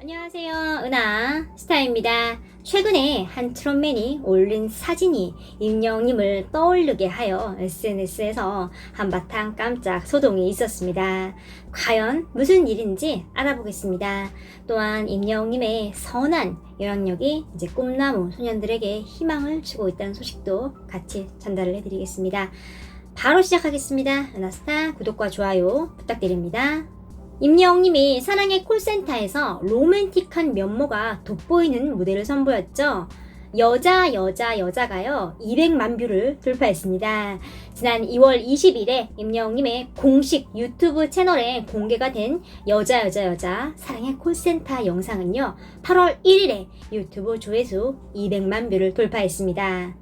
안녕하세요. 은하 스타입니다. 최근에 한 트롯맨이 올린 사진이 임영님을 떠오르게 하여 SNS에서 한바탕 깜짝 소동이 있었습니다. 과연 무슨 일인지 알아보겠습니다. 또한 임영님의 선한 영향력이 이제 꿈나무 소년들에게 희망을 주고 있다는 소식도 같이 전달을 해드리겠습니다. 바로 시작하겠습니다. 은하스타 구독과 좋아요 부탁드립니다. 임영님이 사랑의 콜센터에서 로맨틱한 면모가 돋보이는 무대를 선보였죠. 여자가요 200만 뷰를 돌파했습니다. 지난 2월 20일에 임영님의 공식 유튜브 채널에 공개가 된 여자 사랑의 콜센터 영상은요 8월 1일에 유튜브 조회수 200만 뷰를 돌파했습니다.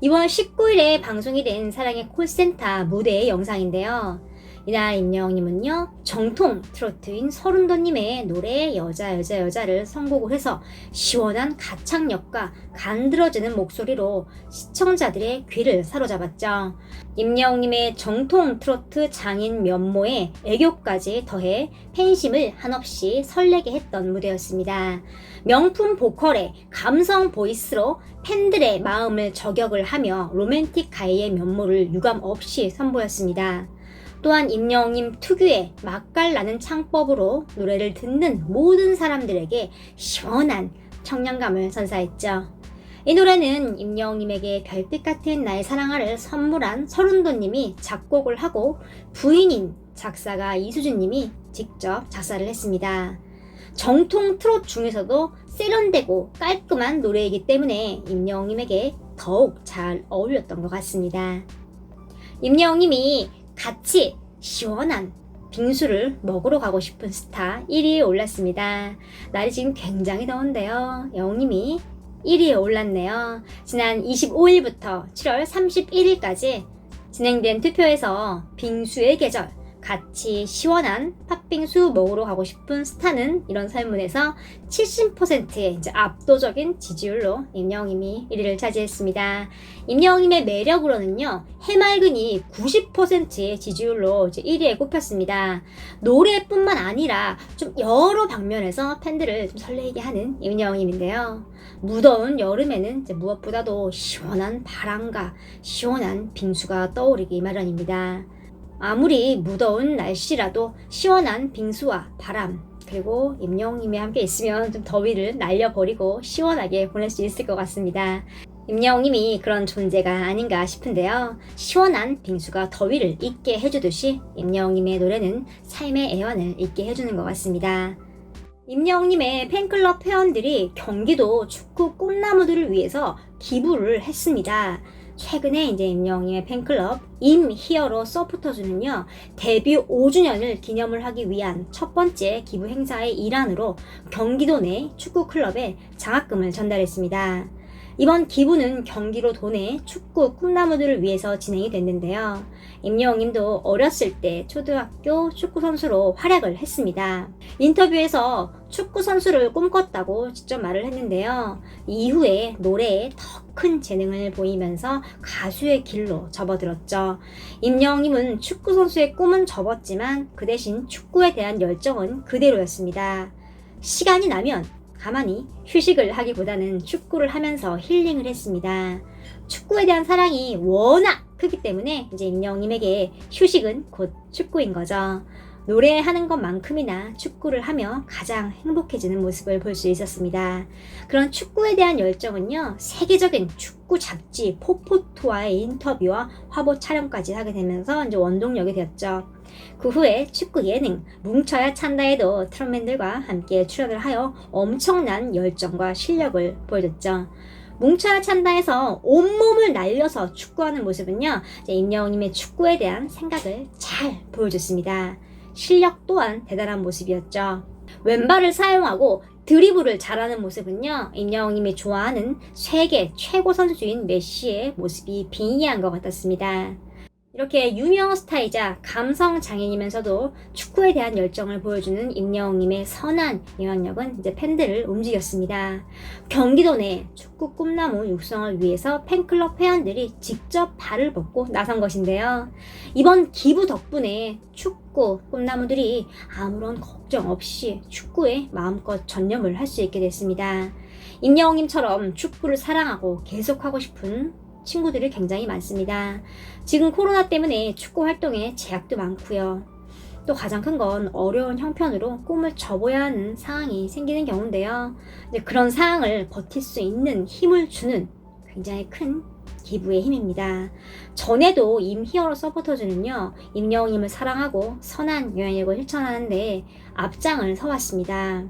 2월 19일에 방송이 된 사랑의 콜센터 무대의 영상인데요. 이날 임영님은요 정통 트로트인 서른도님의 노래 여자를 선곡을 해서 시원한 가창력과 간드러지는 목소리로 시청자들의 귀를 사로잡았죠. 임영님의 정통 트로트 장인 면모에 애교까지 더해 팬심을 한없이 설레게 했던 무대였습니다. 명품 보컬의 감성 보이스로 팬들의 마음을 저격을 하며 로맨틱 가이의 면모를 유감 없이 선보였습니다. 또한 임영님 특유의 맛깔나는 창법으로 노래를 듣는 모든 사람들에게 시원한 청량감을 선사했죠. 이 노래는 임영님에게 별빛 같은 나의 사랑아를 선물한 서른도님이 작곡을 하고 부인인 작사가 이수진님이 직접 작사를 했습니다. 정통 트롯 중에서도 세련되고 깔끔한 노래이기 때문에 임영님에게 더욱 잘 어울렸던 것 같습니다. 임영님이 같이 시원한 빙수를 먹으러 가고 싶은 스타 1위에 올랐습니다. 날이 지금 굉장히 더운데요. 영님이 1위에 올랐네요. 지난 25일부터 7월 31일까지 진행된 투표에서 빙수의 계절 같이 시원한 팥빙수 먹으러 가고 싶은 스타는 이런 설문에서 70%의 이제 압도적인 지지율로 임영님이 1위를 차지했습니다. 임영님의 매력으로는요, 해맑은이 90%의 지지율로 이제 1위에 꼽혔습니다. 노래뿐만 아니라 좀 여러 방면에서 팬들을 좀 설레게 하는 임영님인데요. 무더운 여름에는 이제 무엇보다도 시원한 바람과 시원한 빙수가 떠오르기 마련입니다. 아무리 무더운 날씨라도 시원한 빙수와 바람 그리고 임영님이 함께 있으면 좀 더위를 날려버리고 시원하게 보낼 수 있을 것 같습니다. 임영님이 그런 존재가 아닌가 싶은데요. 시원한 빙수가 더위를 잊게 해주듯이 임영님의 노래는 삶의 애환을 잊게 해주는 것 같습니다. 임영님의 팬클럽 회원들이 경기도 축구 꿈나무들을 위해서 기부를 했습니다. 최근에 이제 임영님의 팬클럽 임히어로 서포터즈는요 데뷔 5주년을 기념을 하기 위한 첫 번째 기부 행사의 일환으로 경기도 내 축구 클럽에 장학금을 전달했습니다. 이번 기부는 경기도 도내 축구 꿈나무들을 위해서 진행이 됐는데요. 임영님도 어렸을 때 초등학교 축구 선수로 활약을 했습니다. 인터뷰에서 축구 선수를 꿈꿨다고 직접 말을 했는데요. 이후에 노래에 더 큰 재능을 보이면서 가수의 길로 접어들었죠. 임영님은 축구 선수의 꿈은 접었지만 그 대신 축구에 대한 열정은 그대로였습니다. 시간이 나면 가만히 휴식을 하기보다는 축구를 하면서 힐링을 했습니다. 축구에 대한 사랑이 워낙 크기 때문에 이제 임영님에게 휴식은 곧 축구인 거죠. 노래하는 것만큼이나 축구를 하며 가장 행복해지는 모습을 볼 수 있었습니다. 그런 축구에 대한 열정은요, 세계적인 축구 잡지 포포토와의 인터뷰와 화보 촬영까지 하게 되면서 이제 원동력이 되었죠. 그 후에 축구 예능 뭉쳐야 찬다에도 트롯맨들과 함께 출연을 하여 엄청난 열정과 실력을 보여줬죠. 뭉쳐야 찬다에서 온몸을 날려서 축구하는 모습은요, 임영님의 축구에 대한 생각을 잘 보여줬습니다. 실력 또한 대단한 모습이었죠. 왼발을 사용하고 드리블을 잘하는 모습은요, 임영님이 좋아하는 세계 최고 선수인 메시의 모습이 빙의한 것 같았습니다. 이렇게 유명 스타이자 감성 장인이면서도 축구에 대한 열정을 보여주는 임영웅님의 선한 영향력은 이제 팬들을 움직였습니다. 경기도 내 축구 꿈나무 육성을 위해서 팬클럽 회원들이 직접 발을 뻗고 나선 것인데요. 이번 기부 덕분에 축구 축구 꿈나무들이 아무런 걱정 없이 축구에 마음껏 전념을 할 수 있게 됐습니다. 임영웅님처럼 축구를 사랑하고 계속하고 싶은 친구들이 굉장히 많습니다. 지금 코로나 때문에 축구 활동에 제약도 많고요. 또 가장 큰 건 어려운 형편으로 꿈을 접어야 하는 상황이 생기는 경우인데요. 이제 그런 상황을 버틸 수 있는 힘을 주는 굉장히 큰 기부의 힘입니다. 전에도 임히어로 서포터즈는요, 임영웅님을 사랑하고 선한 영향력을 실천하는데 앞장을 서왔습니다.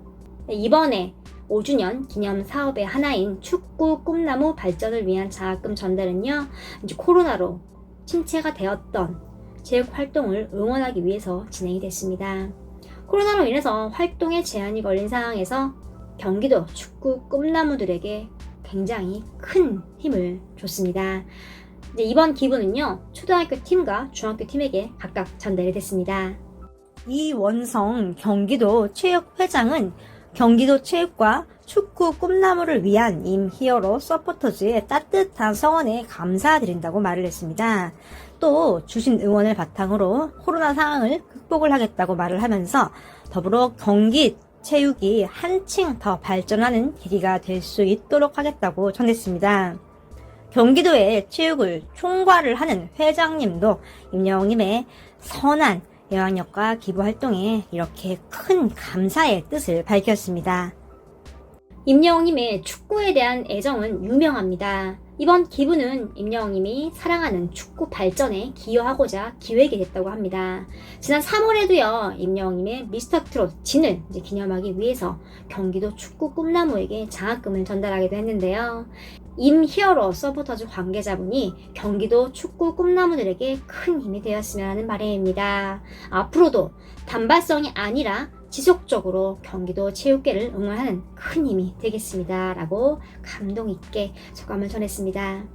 이번에 5주년 기념 사업의 하나인 축구 꿈나무 발전을 위한 장학금 전달은요, 이제 코로나로 침체가 되었던 체육 활동을 응원하기 위해서 진행이 됐습니다. 코로나로 인해서 활동에 제한이 걸린 상황에서 경기도 축구 꿈나무들에게 굉장히 큰 힘을 줬습니다. 이제 이번 기부는요, 초등학교 팀과 중학교 팀에게 각각 전달이 됐습니다. 이원성 경기도 체육회장은 경기도 체육과 축구 꿈나무를 위한 임히어로 서포터즈의 따뜻한 성원에 감사드린다고 말을 했습니다. 또 주신 응원을 바탕으로 코로나 상황을 극복을 하겠다고 말을 하면서 더불어 경기 체육이 한층 더 발전하는 계기가 될 수 있도록 하겠다고 전했습니다. 경기도의 체육을 총괄을 하는 회장님도 임영웅님의 선한 영향력과 기부 활동에 이렇게 큰 감사의 뜻을 밝혔습니다. 임영웅님의 축구에 대한 애정은 유명합니다. 이번 기부는 임영웅님이 사랑하는 축구 발전에 기여하고자 기획이 됐다고 합니다. 지난 3월에도요, 임영웅님의 미스터 트롯 진을 기념하기 위해서 경기도 축구 꿈나무에게 장학금을 전달하기도 했는데요. 임히어로 서포터즈 관계자분이 경기도 축구 꿈나무들에게 큰 힘이 되었으면 하는 바람입니다. 앞으로도 단발성이 아니라 지속적으로 경기도 체육계를 응원하는 큰 힘이 되겠습니다. 라고 감동 있게 소감을 전했습니다.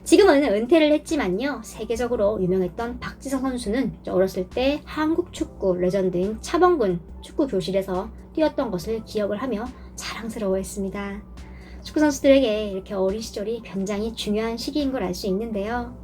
지금은 은퇴를 했지만요, 세계적으로 유명했던 박지성 선수는 어렸을 때 한국 축구 레전드인 차범근 축구 교실에서 뛰었던 것을 기억을 하며 자랑스러워했습니다. 축구 선수들에게 이렇게 어린 시절이 굉장히 중요한 시기인 걸 알 수 있는데요.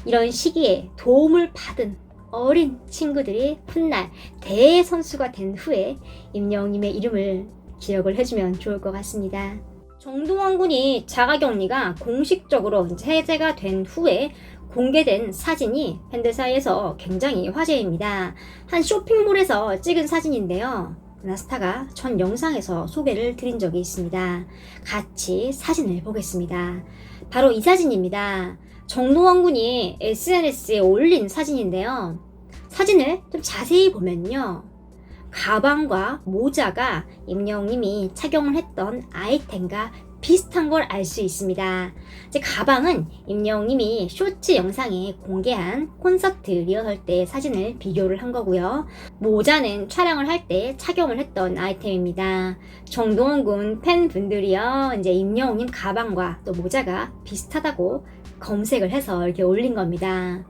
이런 시기에 도움을 받은 어린 친구들이 훗날 대선수가 된 후에 임영웅님의 이름을 기억을 해주면 좋을 것 같습니다. 정동원 군이 자가격리가 공식적으로 해제가 된 후에 공개된 사진이 팬들 사이에서 굉장히 화제입니다. 한 쇼핑몰에서 찍은 사진인데요. 나스타가 전 영상에서 소개를 드린 적이 있습니다. 같이 사진을 보겠습니다. 바로 이 사진입니다. 정동원 군이 SNS에 올린 사진인데요. 사진을 좀 자세히 보면요, 가방과 모자가 임영웅님이 착용을 했던 아이템과 비슷한 걸 알 수 있습니다. 가방은 임영웅님이 쇼츠 영상에 공개한 콘서트 리허설 때 사진을 비교를 한 거고요. 모자는 촬영을 할 때 착용을 했던 아이템입니다. 정동원 군 팬분들이요, 이제 임영웅님 가방과 또 모자가 비슷하다고 검색을 해서 이렇게 올린 겁니다.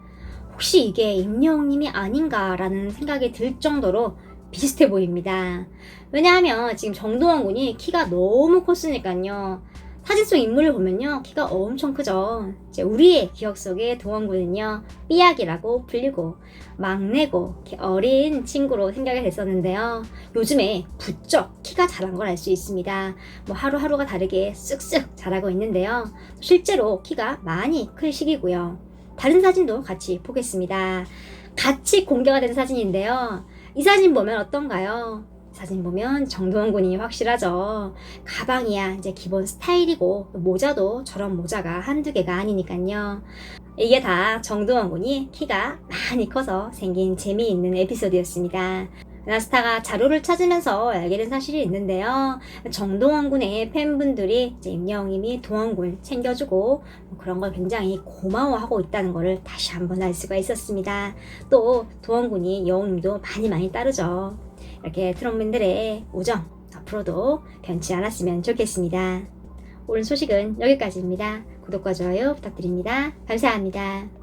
혹시 이게 임영웅님이 아닌가라는 생각이 들 정도로 비슷해 보입니다. 왜냐하면 지금 정동원 군이 키가 너무 컸으니까요. 사진 속 인물을 보면요, 키가 엄청 크죠. 이제 우리의 기억 속에 동원 군은요, 삐약이라고 불리고 막내고 어린 친구로 생각이 됐었는데요. 요즘에 부쩍 키가 자란 걸 알 수 있습니다. 뭐 하루하루가 다르게 쑥쑥 자라고 있는데요. 실제로 키가 많이 클 시기고요. 다른 사진도 같이 보겠습니다. 같이 공개가 된 사진인데요. 이 사진 보면 어떤가요? 사진 보면 정동원 군이 확실하죠. 가방이야 이제 기본 스타일이고 모자도 저런 모자가 한두 개가 아니니까요. 이게 다 정동원 군이 키가 많이 커서 생긴 재미있는 에피소드였습니다. 나스타가 자료를 찾으면서 알게 된 사실이 있는데요. 정동원 군의 팬분들이 임영웅님이 동원 군 챙겨주고 그런 걸 굉장히 고마워하고 있다는 것을 다시 한번 알 수가 있었습니다. 또 동원 군이 영웅님도 많이 따르죠. 이렇게 트롯맨들의 우정 앞으로도 변치 않았으면 좋겠습니다. 오늘 소식은 여기까지입니다. 구독과 좋아요 부탁드립니다. 감사합니다.